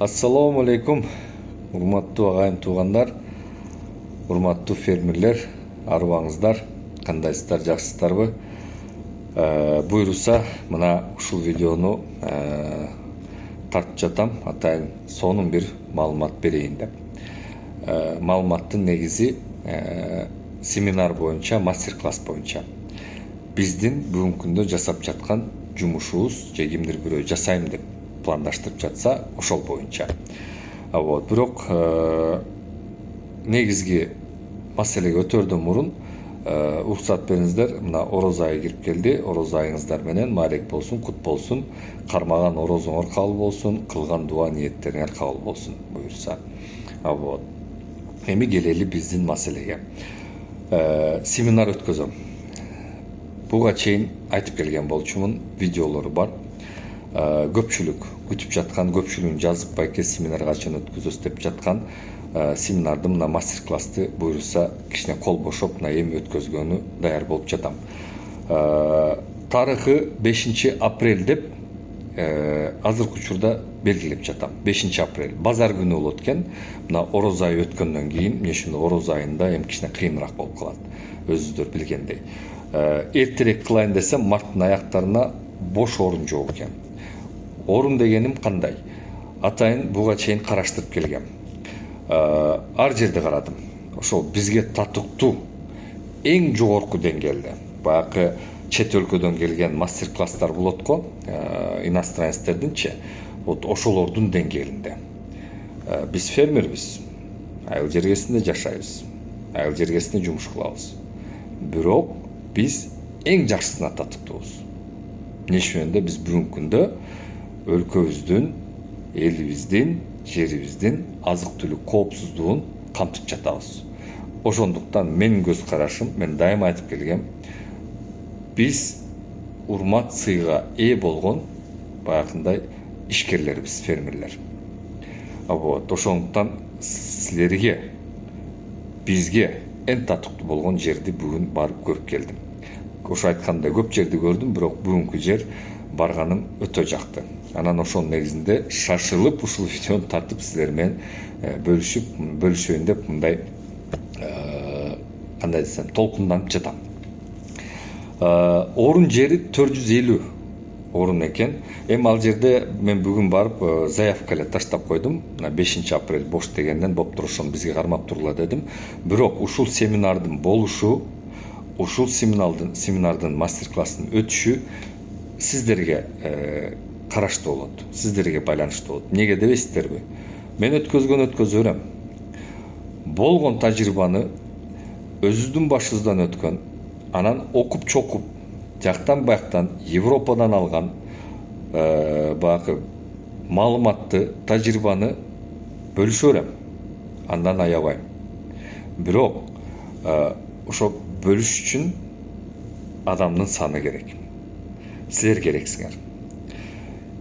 Ассаламу алейкум, урматтуу агайын туугандар, урматтуу фермерлер, арыбаңыздар, кандайсыздар, жакшысыздарбы? Буйруса, мына ушул видеону тартып жатам, атайын сонун бир маалымат берейин деп. Маалыматтын негизи семинар боюнча, мастер-класс боюнча. Биздин бүгүнкү күндө жасап жаткан жумушубуз, же кимдир бирөө жасайм деп пландаштырып жатса, ошол боюнча. Бирок негизги маселеге өтөрдөн мурун уруксат бериңиздер, мына ороз айы кирип келди. Ороз айыңыздар менен маалек болсун, кут болсун, кармаган орозуңор кабыл болсун, кылган дуа ниеттериңер кабыл болсун буюрса. Эми келели биздин маселеге. Семинар өткөзөм. Буга чейин айтып келген болчумун, видеолору бар. Көпчүлүк күтүп жаткан, көпчүлүгүн жазып байке семинар качан өткөзөбүз деп жаткан семинарды, мына мастер-классты буюрса кичине кол бошоп, мына эми өткөзгөнү даяр болуп жатам. Тарыхы 5 апрель деп азыркы учурда белгилеп жатам. 5 апрель базар күнү болот экен. Мына ороз айы өткөндөн кийин, эмне үчүн ороз айында эми кичине кыйыныраак болуп калат. Өзүңүздөр билгендей. Эртерээк кылайын десем, марттын аяктарына бош орун жок экен. Орун дегеним кандай? Атайын буга чейин караштырып келгем. Ар жерде карадым. Ошол бизге татыктуу эң жогорку деңгээлде баягы чет өлкөдөн келген мастер-класстар болот го, иностранецтердинчи, вот ошолордун деңгээлинде. Биз фермербиз. Айыл жергесинде жашайбыз. Айыл жергесинде жумуш кылабыз. Бирок биз эң жакшысына татыктуубуз. Эмне үчүн биз бүгүнкү күндө өлкөбүздүн, элибиздин, жерибиздин азык-түлүк коопсуздугун камтып жатабыз. Ошондуктан менин көз карашым, мен дайыма айтып келгем, биз урмат сыйга ээ болгон баягындай ишкерлербиз, фермерлер. Ошондуктан силерге, бизге эң татыктуу болгон жерди бүгүн барып көрүп келдим. Ошо айткандай көп жерди көрдүм, бирок бүгүнкү жер барганым өтө жакты. Анан ошонун негизинде шашылып ушул видеону тартып силер менен бөлүшөйүн деп мындай кандай десем, толкунданып жатам. Орун жери 450 орун экен. Эми ал жерде мен бүгүн барып заявка эле таштап койдум. 5 апрель бош дегенден боптур, ошону бизге кармап тургула дедим. Бирок ушул семинардын болушу, ушул семинардын мастер-класстын өтүшү сиздерге караштуу болот, сиздерге байланыштуу болот. Неге дебейсиздерби? Мен өткөзө берем. Болгон тажрыйбаны өзүбүздүн башыбыздан өткөн, анан окуп чокуп, жактан баяктан Европадан алган баягы маалыматты, тажрыйбаны бөлүшө берем. Андан аябайм. Бирок ошо бөлүш үчүн адамдын саны керек. Силер керексиңер.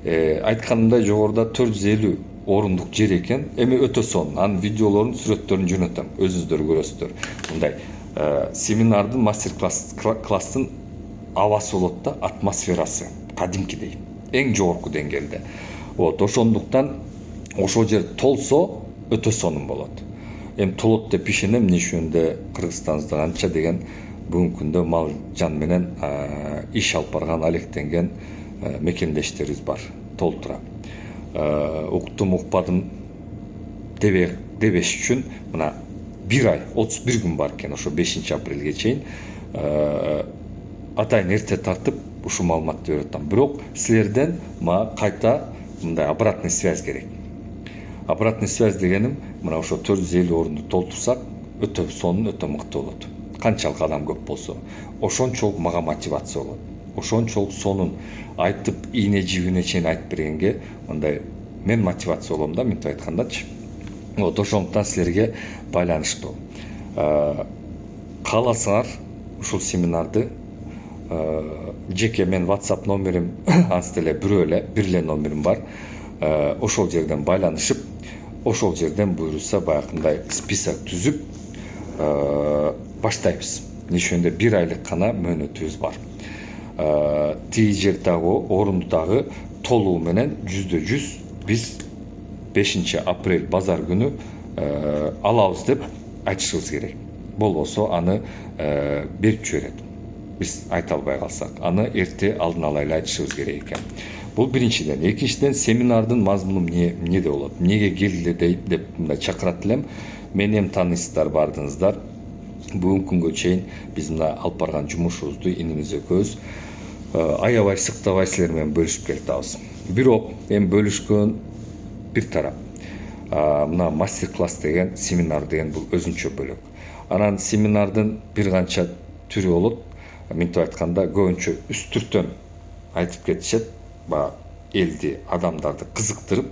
Айтканымдай жогоруда 450 орундук жер экен. Эми өтө сонун. Анын видеолорун, сүрөттөрүн жөнөтөм. Өзүңүздөр көрөсүздөр. Мындай семинардын, мастер-класстын абасы болот да, атмосферасы кадимкидей, эң жогорку деңгээлде. Ошондуктан ошол жер толсо өтө сонун болот. Эми толот деп ишенем, эмне үчүн Кыргызстанда анча деген бүгүнкү күндө мал жан менен иш алып барган, алектенген мекендештерибиз бар, толтура. Уктум, укпадым дебеш үчүн мына 1 ай, 31 күн бар экен, ошо 5 апрелге чейин атайын эрте тартып ушул маалыматты берип атам. Бирок силерден мага кайта мындай обратный связь керек. Обратный связь дегеним, мына ошо 450 орунду толтурсак, өтө сонун, өтө мыкты болот. Канчалык адам көп болсо, ошончолук мага мотивация болот. Ошончолук сонун айтып, ийне жибине чейин айтып бергенге мындай мен мотивация болом да, мынтип айткандачы. Ошондуктан силерге байланыштуу. Кааласаңар ушул семинарды жеке мен WhatsApp номерим ансы деле бир эле номерим бар. Ошол жерден байланышып, ошол жерден буйруса баягындай список түзүп баштайбыз. Эмне үчүн 1 айлык гана мөөнөтүбүз бар. Тиги жер дагы, орунду дагы толуу менен 100% биз 5 апрель базар күнү алабыз деп айтышыбыз керек. Болбосо аны берип жиберет. Биз айта албай калсак, аны эрте алдын ала эле айтышыбыз керек экен. Бул биринчиден. Экинчиден, семинардын мазмуну эмнеде болот? Эмнеге келди деп мындай чакырат элем. Мени эми таанысыздар бардыңыздар. Бүгүнкү күнгө чейин биз мына алып барган жумушубузду инибиз экөөбүз аябай сыктабай силер менен бөлүшүп келатабыз. Бирок эми бөлүшкөн бир тарап. Мына мастер-класс деген, семинар деген бул өзүнчө бөлөк. Анан семинардын бир канча түрү болот. Мынтип айтканда көбүнчө үстүртөн айтып кетишет. Элди, адамдарды кызыктырып,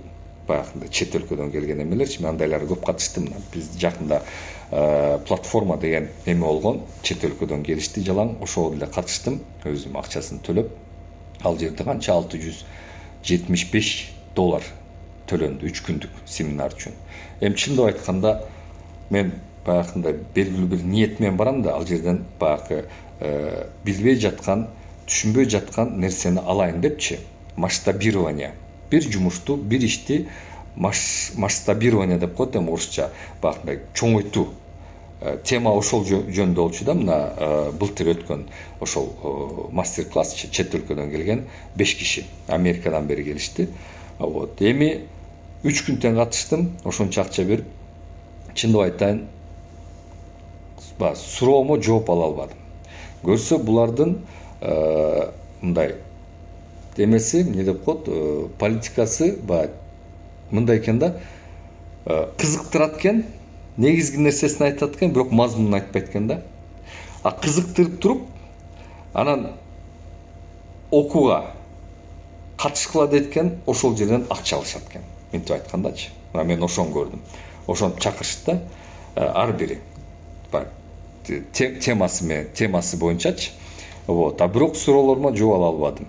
баягындай чет өлкөдөн келген эмелерчи, мен андайларга көп катыштым. Биз жакында платформа деген эме болгон, чет өлкөдөн келишти жалаң, ошого деле катыштым, өзүм акчасын төлөп. Ал жерде канча $675 төлөндү 3 күндүк семинар үчүн. Эми чындап айтканда мен баягындай белгилүү бир ниет менен барам да, ал жерден баягы билбей жаткан, түшүнбөй жаткан нерсени алайын депчи. Масштабирование. Бир жумушту, бир ишти масштабирование деп коет эми орусча, баягындай чоңойтуу. Тема ошол жөнүндө болчу да, мына былтыр өткөн ошол мастер-класс, чет өлкөдөн келген 5 киши Америкадан бери келишти. Эми 3 күн тең катыштым, ошончо акча берип, чындап айтайын, суроомо жооп ала албадым. Көрсө булардын мындай эмеси, эмне деп коет, политикасы мындай экен да, кызыктырат экен, негизги нерсесин айтат экен, бирок мазмунун айтпайт экен да. Кызыктырып туруп, анан окууга катышкыла дейт экен, ошол жерден акча алышат экен. Мынтип айткандачы. Мына мен ошону көрдүм. Ошону чакырышты да, ар бири темасы боюнчачы. Бирок суроолорума жооп ала албадым.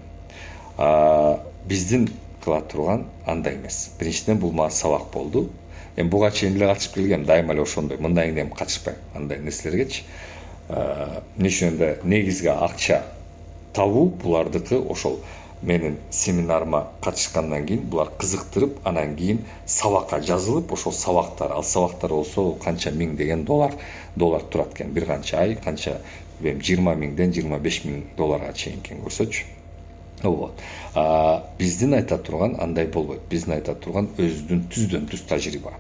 Биздин кыла турган андай эмес. Биринчиден бул мага сабак болду. Эми буга чейин эле катышып келгем, дайыма эле ошондой, мындай эми катышпайм андай нерселергечи. Эмне үчүн да негизги акча табуу булардыкы. Ошол менин семинарыма катышкандан кийин булар кызыктырып, анан кийин сабакка жазылып, ошол сабактар, ал сабактар болсо канча миңдеген доллар турат экен. Бир канча ай, канча 20 миңден $25,000 чейин экен, көрсөчү. Биздин айта турган андай болбойт. Биздин айта турган өзүнүн түздөн түз тажрыйба.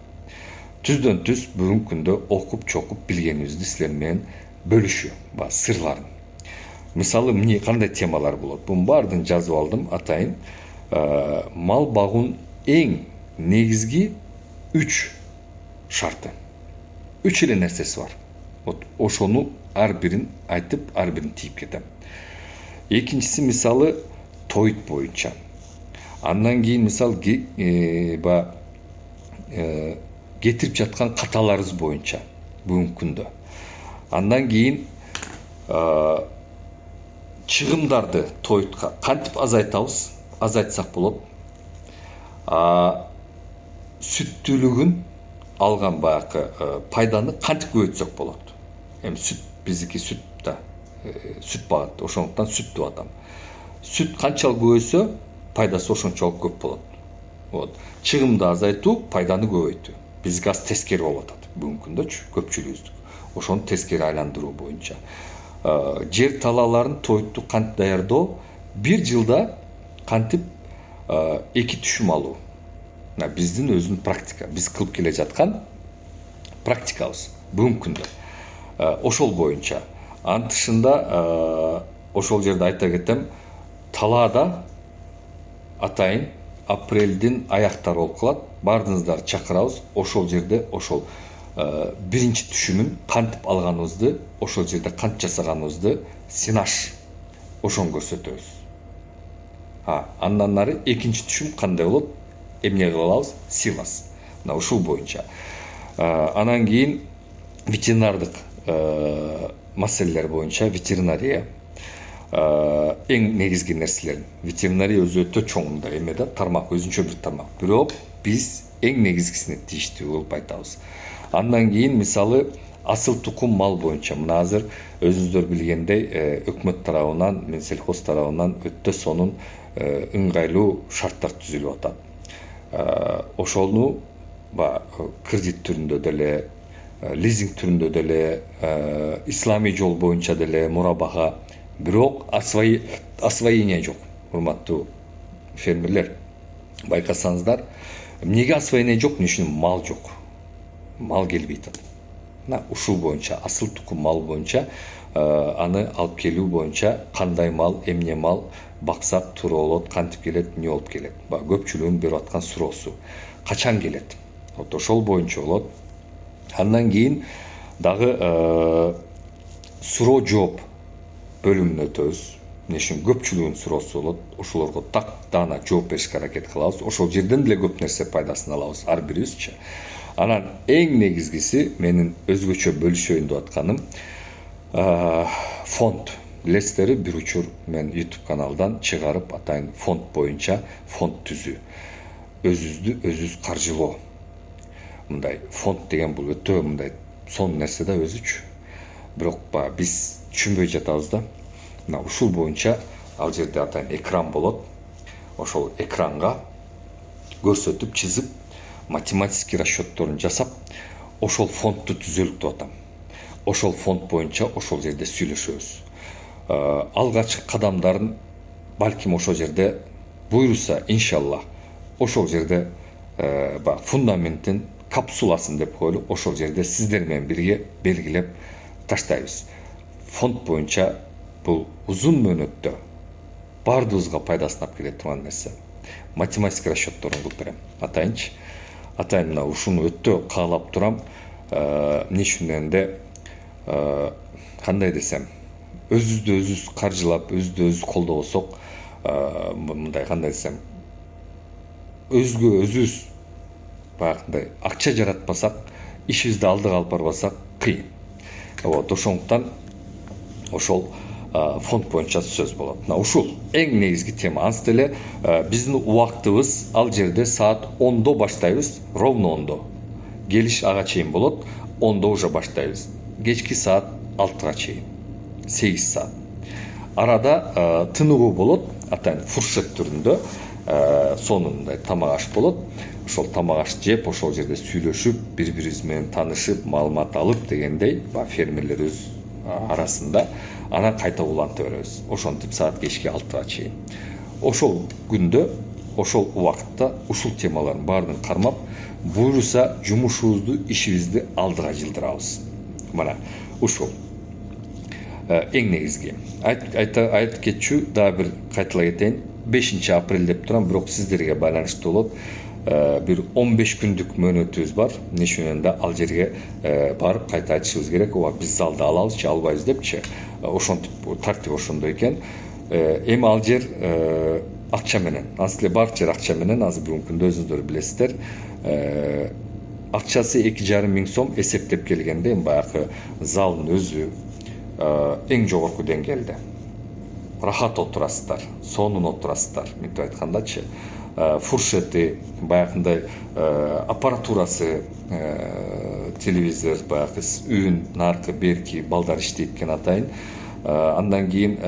Түздөн түз бүгүнкү күндө окуп, чокуп билгенибизди силер менен бөлүшүү, сырларын. Мисалы, эмне кандай темалар болот? Бунун баардыгын жазып алдым, атайын. Мал багуунун эң негизги 3 шарты. 3 эле нерсеси бар. Ошону ар бирин айтып, ар бирин тийип кетем. Экинчиси, мисалы, тоют боюнча. Андан кийин мисал кетирип жаткан каталарыбыз боюнча бүгүнкү күндө. Андан кийин чыгымдарды тоютка кантип азайтсак болот. Сүттүүлүгүн алган баягы пайданы кантип көбөйтсөк болот. Эми сүт, биздики сүт да, сүт багат, ошондуктан сүт деп атам. Сүт канчалык көбөйсө, пайдасы ошончолук көп болот. Чыгымды азайтуу, пайданы көбөйтүү. Бизге аз тескери болуп атат бүгүнкү күндөчү, көпчүлүгүбүздүк. Ошону тескери айландыруу боюнча. Жер талааларын тоютту кантип даярдоо, бир жылда кантип 2 түшүм алуу. Биздин өзүнүн практика, биз кылып келе жаткан практикабыз бүгүнкү күндө. Ошол боюнча. Анын тышында ошол жерде айта кетем, талаада атайын апрелдин аяктары болуп калат. Бардыңыздар чакырабыз. Ошол жерде ошол биринчи түшүмүн кантип алганыбызды, ошол жерде кантип жасаганыбызды синаш ошону көрсөтөбүз. Андан ары экинчи түшүм кандай болот? Эмне кыла алабыз? Сыйлас. Мына ушул боюнча. Анан кийин ветеринардык маселелер боюнча, ветеринария эң негизги нерселер. Ветеринария өзү өтө чоң мындай эме да, тармак, өзүнчө бир тармак. Бирок биз эң негизгисине тийиштүү болуп айтабыз. Андан кийин мисалы асыл тукум мал боюнча, мына азыр өзүңүздөр билгендей өкмөт тарабынан, сельхоз тарабынан өтө сонун ыңгайлуу шарттар түзүлүп атат. ошону кредит түрүндө деле, лизинг түрүндө деле, исламий жол боюнча деле мурабага, бирок освоение жок. Урматтуу фермерлер, байкасаңыздар, эмнеге освоение жок? Эмне үчүн? Мал жок, мал келбей атат. Мына ушул боюнча, асыл тукум мал боюнча, аны алып келүү боюнча кандай мал, эмне мал баксак туура болот, кантип келет, эмне болуп келет? Көпчүлүгүнүн берип аткан суроосу. Качан келет? Вот ошол боюнча болот. Андан кийин дагы суроо жооп бөлүмүнө өтөбүз. Эмне үчүн? Көпчүлүгүнүн суроосу болот. Ошолорго так даана жооп беришке аракет кылабыз. Ошол жерден деле көп нерсе пайдасын алабыз ар бирибизчи. Анан эң негизгиси менин өзгөчө бөлүшөйүн деп атканым фонд. Билесиздер, бир учур мен YouTube каналдан чыгарып атайын фонд боюнча фонд түзүү. Өзүбүздү өзүбүз каржылоо. Мындай фонд деген бул өтө мындай сонун нерсе да өзүчү. Бирок биз түшүнбөй жатабыз да. Мына ушул боюнча ал жерде атайын экран болот. Ошол экранга көрсөтүп, чызып, математический расчетторун жасап, ошол фондду түзөлүк деп атам. Ошол фонд боюнча ошол жерде сүйлөшөбүз. Алгачкы кадамдарын балким ошол жерде буйруса, иншалла, ошол жерде фундаментин капсуласын деп коелу, ошол жерде сиздер менен бирге белгилеп таштайбыз. Фонд боюнча бул узун мөөнөттө баардыгыбызга пайдасын алып келе турган нерсе. Математический расчетторун кылып берем. Атайынчы. Атайын мына ушуну өтө каалап турам. Эмне үчүн дегенде, кандай десем, өзүбүздү өзүбүз каржылап, өзүбүздү өзүбүз колдобосок, мындай кандай десем, өзүбүз баягындай акча жаратпасак, ишибизди алдыга алып барбасак кыйын. Вот ошондуктан ошол фонд боюнча сөз болот. Мына ушул эң негизги тема. Ансы деле биздин убактыбыз ал жерде саат 10-до баштайбыз, ровно 10-до. Келиш ага чейин болот, 10-до уже баштайбыз. Кечки саат 6-га чейин. 8 саат. Арада тыныгуу болот, атайын фуршет түрүндө, сонундай тамак аш болот. Ошол тамак аш жеп, ошол жерде сүйлөшүп, бири-бирибиз менен таанышып, маалымат алып дегендей, фермерлер өз арасында, анан кайта уланта беребиз. Ошентип саат кечки 6-га чейин. Ошол күндө, ошол убакытта ушул темалардын баарын кармап, буйруса жумушубузду, ишибизди алдыга жылдырабыз. Мына ушул эң негизги. Айтып кетчү, дагы бир кайталай кетейин. 5 апрель деп турам, бирок сиздерге байланыштуу болот. Бир 15 күндүк мөөнөтүбүз бар. Эмне үчүн да ал жерге барып кайта айтышыбыз керек. Биз залды алабызчы, албайбыз депчи. Ошентип тартип ошондой экен. Эми ал жер акча менен. Ансы баардык жер акча менен. Азыр бүгүнкү күндө өзүңүздөр билесиздер. Акчасы 2,5 миң сом эсептеп келгенде, баягы залдын өзү эң жогорку деңгээлде. Рахат отурасыздар, сонун отурасыздар, мынтип айткандачы. Фуршети, баягындай аппаратурасы, телевизор, баягы үн, наркы, берки, балдар иштейт экен атайын. Андан кийин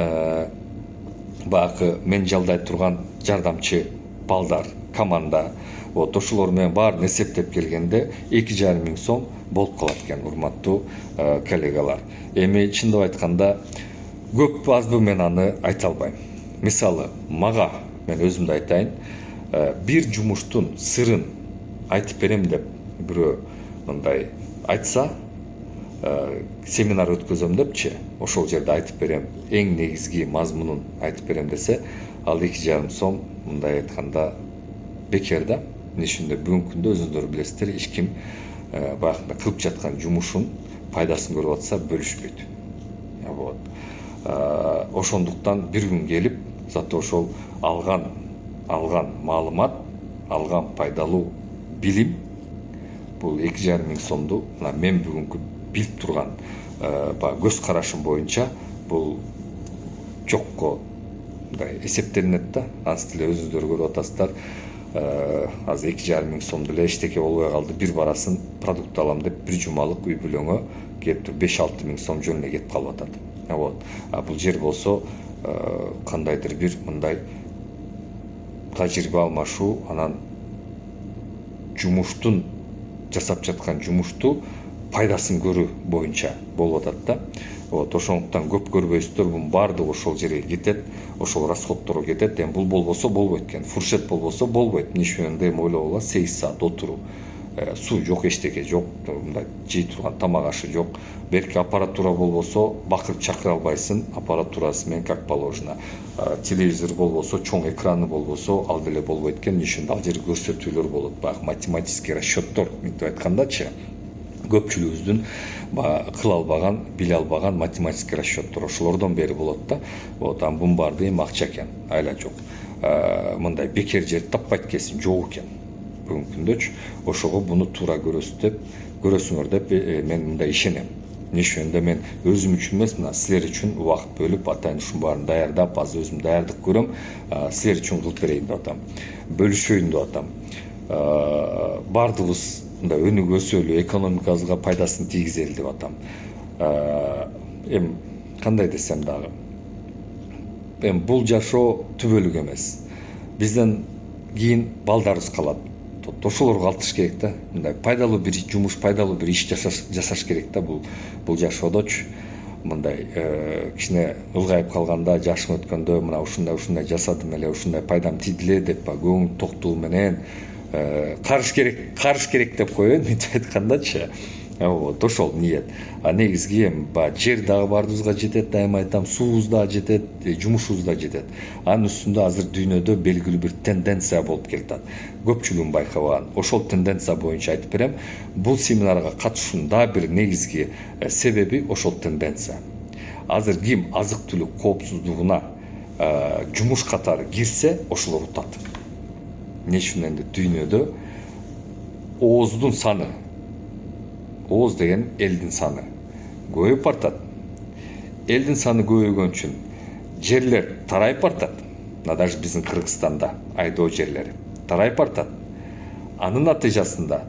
баягы мен жалдай турган жардамчы балдар, команда, вот ошолор менен баарын эсептеп келгенде 2,5 миң сом болуп калат экен, урматтуу коллегалар. Эми чындап айтканда көп азбы мен аны айта албайм. Мисалы, мага мен өзүмдү айтайын, бир жумуштун сырын айтып берем деп бирөө мындай айтса, семинар өткөзөм депчи, ошол жерде айтып берем, эң негизги мазмунун айтып берем десе, ал 2,5 сом мындай айтканда бекер да. Эмне үчүн бүгүнкү күндө өзүңүздөр билесиздер, эч ким баягындай кылып жаткан жумушун пайдасын көрүп атса бөлүшпөйт. Вот. Ошондуктан бир күн келип, зато ошол алган маалымат, алган пайдалуу билим, бул 2,5 миң сомду мен бүгүнкү билип турган көз карашым боюнча бул жокко эсептелинет да. Ансы деле өзүңүздөр көрүп атасыздар. Азыр 2,5 миң сом деле эчтеке болбой калды. Бир барасын продукт алам деп бир жумалык үй бүлөңө келип 5-6 миң сом жөн эле кетип калып атат. Вот. Бул жер болсо кандайдыр бир мындай тажрыйба алмашуу, анан жумуштун жасап жаткан жумушту пайдасын көрүү боюнча болуп атат да. Вот ошондуктан көп көрбөйсүздөр, бунун баардыгы ошол жерге кетет, ошол расходторго кетет. Эми бул болбосо болбойт экен, фуршет болбосо болбойт. Эмне үчүн эми ойлогула 8 саат отуруу, суу жок, эчтеке жок, мындай жей турган тамак ашы жок. Берки аппаратура болбосо бакырып чакыра албайсың, аппаратурасы менен как положено. Телевизор болбосо, чоң экраны болбосо ал деле болбойт экен. Эмне үчүн ал жерде көрсөтүүлөр болот, баягы математический расчеттор, мынтип айткандачы. Көпчүлүгүбүздүн кыла албаган, биле албаган математический расчеттор ошолордон бери болот да. Вот бунун баардыгы эми акча экен, айла жок. Мындай бекер жерди таппайт экенсиң, жок экен бүгүнкү күндөчү. Ошого буну туура көрөсүңөр деп мен мындай ишенем. Эмне үчүн мен өзүм үчүн эмес, мына силер үчүн убакыт бөлүп атайын ушунун баарын даярдап, азыр өзүм даярдык көрөм, силер үчүн кылып берейин деп атам. Бөлүшөйүн деп атам. Баардыгыбыз мындай өнүгөсөлү, экономикабызга пайдасын тийгизели деп атам. Эми кандай десем дагы, эми бул жашоо түбөлүк эмес. Бизден кийин балдарыбыз калат. Ошолорго алтыш керек да. Мындай пайдалуу бир жумуш, пайдалуу бир иш жасаш керек да бул жашоодочу. Мындай кичине ылгайып калганда, жашым өткөндө мына ушундай жасадым эле, ушундай пайдам тийди эле деп көңүл токтуу менен карыш керек деп коеюн, мынтип айткандачы. Вот ошол ниет. Негизги эми жер дагы баарыбызга жетет, дайыма айтам, суубуз да жетет, жумушубуз да жетет. Анын үстүндө азыр дүйнөдө белгилүү бир тенденция болуп келатат. Көпчүлүгүн байкабаган. Ошол тенденция боюнча айтып берем. Бул семинарга катышуунун дагы бир негизги себеби ошол тенденция. Азыр ким азык түлүк коопсуздугуна жумуш катары кирсе, ошолор утат. Эмне үчүн энди дүйнөдө ооздун саны, ооз деген элдин саны көбөйүп бартат. Элдин саны көбөйгөн үчүн жерлер тарайып бартат. Мына даже биздин Кыргызстанда айдоо жерлери тарайып бартат. Анын натыйжасында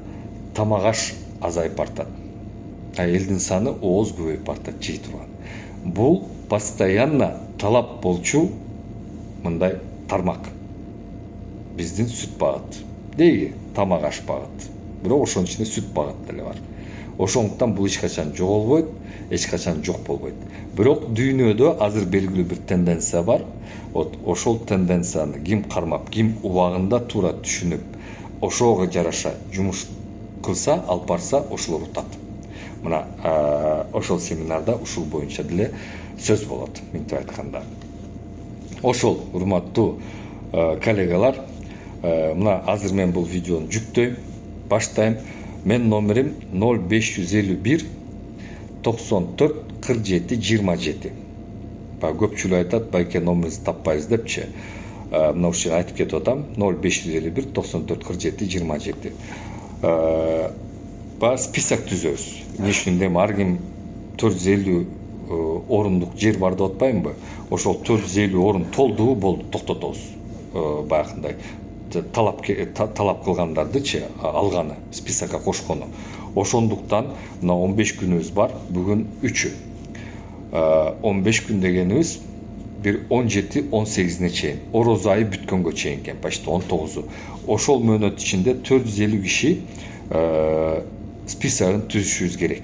тамак аш азайып бартат. Элдин саны ооз көбөйүп бартат, жей турган. Бул постоянно талап болчу мындай тармак. Биздин сүт багыт, деги тамак аш багыт. Бирок ошонун ичинде сүт багыт деле бар. Ошондуктан бул эч качан жоголбойт, эч качан жок болбойт. Бирок дүйнөдө азыр белгилүү бир тенденция бар. Вот ошол тенденцияны ким кармап, ким убагында туура түшүнүп, ошого жараша жумуш кылса, алып барса, ошолор утат. Мына ошол семинарда ушул боюнча деле сөз болот, мынтип айтканда. Ошол урматтуу коллегалар, мына азыр мен бул видеону жүктөйм, баштайм. Мен номерим 0551 94 47 27. Көпчүлүк айтат, байке номеріңізді таппайсыз депчи. Мына ушул жерге айтып кетип атам. 0551 94 47 27. Список түзөбүз. Эмне үчүн эми ар ким 450 орундук жер бар деп атпаймынбы? Ошол 450 орун толдуу болду, токтотобуз. Баягындай талап кылгандардычы алганы, списокко кошкону. Ошондуктан мына 15 күнүбүз бар, бүгүн 3-ү. 15 күн дегенибиз бир 17-18-не чейин, ороз айы бүткөнгө чейин экен, почти 19-у. Ошол мөөнөт ичинде 450 киши списогун түзүшүбүз керек.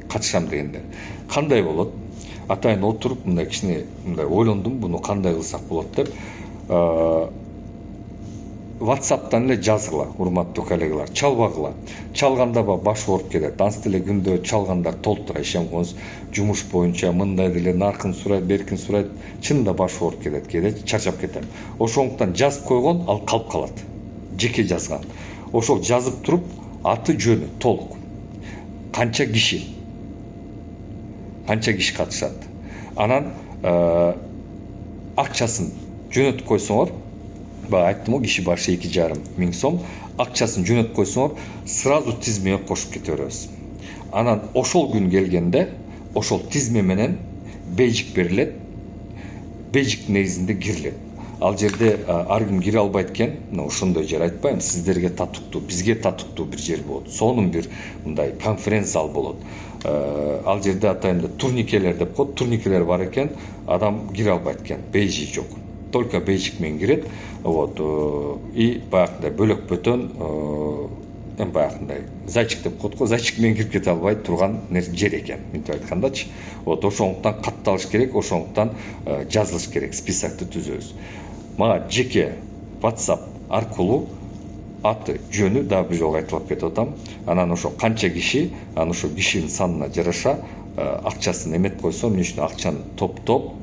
Катышам дегендер. Кандай болот? Атайын отуруп, мындай кичине мындай ойлондум, буну кандай кылсак болот деп. WhatsApp'tan эле жазгыла, урматтуу коллегалар, чалбагыла. Чалганда баш ооруп кетет. Ансы деле күндө чалганда толтура ишенгоңуз, жумуш боюнча мындай деле наркын сурайт, беркин сурайт, чынында баш ооруп кетет, кээде чарчап кетем. Ошондуктан жазып койгон, ал калып калат. Жеке жазган. Ошол жазып туруп, аты жөнү толук. Канча киши катышат. Анан акчасын жөнөтүп койсоңор, айттым, киши башы 2,5 миң сом, акчасын жөнөтүп койсоңор, сразу тизмеге кошуп кете беребиз. Анан ошол күн келгенде, ошол тизме менен бейжик берилет, бейжик негизинде кирилет. Ал жерде ар ким кире албайт экен, ошондой жер айтпайм, сиздерге татыктуу, бизге татыктуу бир жер болот. Сонун бир мындай конференц зал болот. Ал жерде атайында турникелер деп коет, турникелер бар экен, адам кире албайт экен, бейжи жок. Только бейжик менен кирет. Вот, и баягындай бөлөк бөтөн баягындай зайчик деп коет го, зайчик менен кирип кете албай турган жер экен, мынтип айткандачы. Вот ошондуктан катталыш керек, ошондуктан жазылыш керек, списокты түзөбүз. Мага жеке WhatsApp аркылуу аты жөнү дагы бир жолу айтып кетип атам. Анан ошо канча киши, анан ошо кишинин санына жараша акчасын эметип койсо, эмне үчүн акчаны топтоп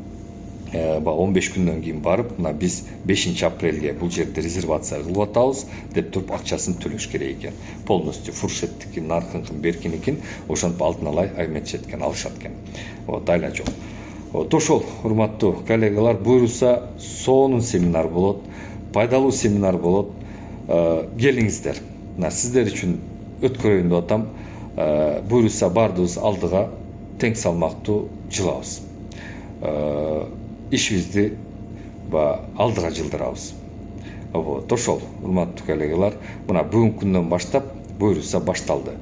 15 күндөн кийин барып, мына биз 5 апрелге бул жерде резервация кылып атабыз деп туруп акчасын төлөш керек экен. Полностью фуршеттики, наркынкын, беркиникин ошентип алдын ала айметишет экен, алышат экен. Вот айла жок. Вот ошол урматтуу коллегалар, буюрса сонун семинар болот, пайдалуу семинар болот. Келиңиздер. Мына сиздер үчүн өткөрөйүн деп атам. Буюрса бардыбыз алдыга тең салмактуу жылабыз. Ишибизди алдыга жылдырабыз. Вот ошол урматтуу коллегалар, мына бүгүнкү күндөн баштап буюрса башталды.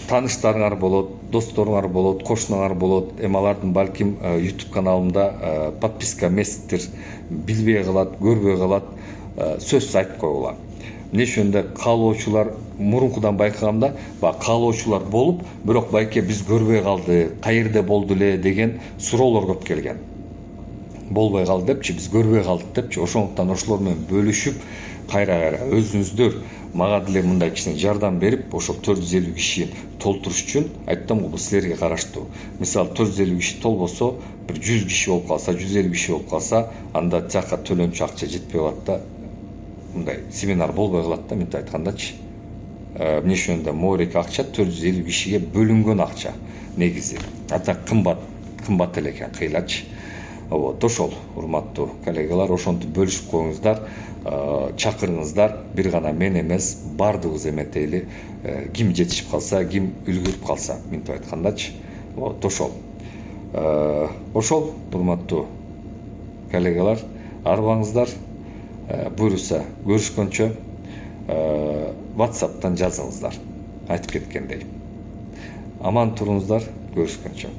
Тааныштарыңар болот, досторуңар болот, кошуналар болот. Эми алардын балким YouTube каналымда подписка эместир, билбей калат, көрбөй калат, сөзсүз айтып койгула. Эмне үчүн каалоочулар мурункудан байкаганда, каалоочулар болуп, бирок байке биз көрбөй калды, каерде болду эле деген суроолор көп келген. Болбой калды депчи, биз көрбөй калдык депчи. Ошондуктан ошолор менен бөлүшүп, кайра өзүңүздөр мага деле мындай кичине жардам берип, ошо 450 киши толтуруш үчүн айттым го, бул силерге караштуу. Мисалы 450 киши толбосо, бир 100 киши болуп калса, 150 киши болуп калса, анда жака төлөнчү акча жетпей калат да, мындай семинар болбой калат да, мынтип айткандачы. Эмне үчүн моорек акча 450 кишиге бөлүнгөн акча негизи. Ата кымбат эле экен, кыйлачы. Вот ошол урматтуу коллегалар, ошентип бөлүшүп коюңуздар, чакырыңыздар. Бир гана мен эмес, бардыгыбыз эметели. Ким жетишип калса, ким үлгүрүп калса, мынтип айткандачы. Вот ошол. Ошол урматтуу коллегалар, арбаңыздар. Буюрса көрүшкөнчө WhatsApp'тан жазыңыздар. Айтып кеткендей. Аман туруңуздар, көрүшкөнчө.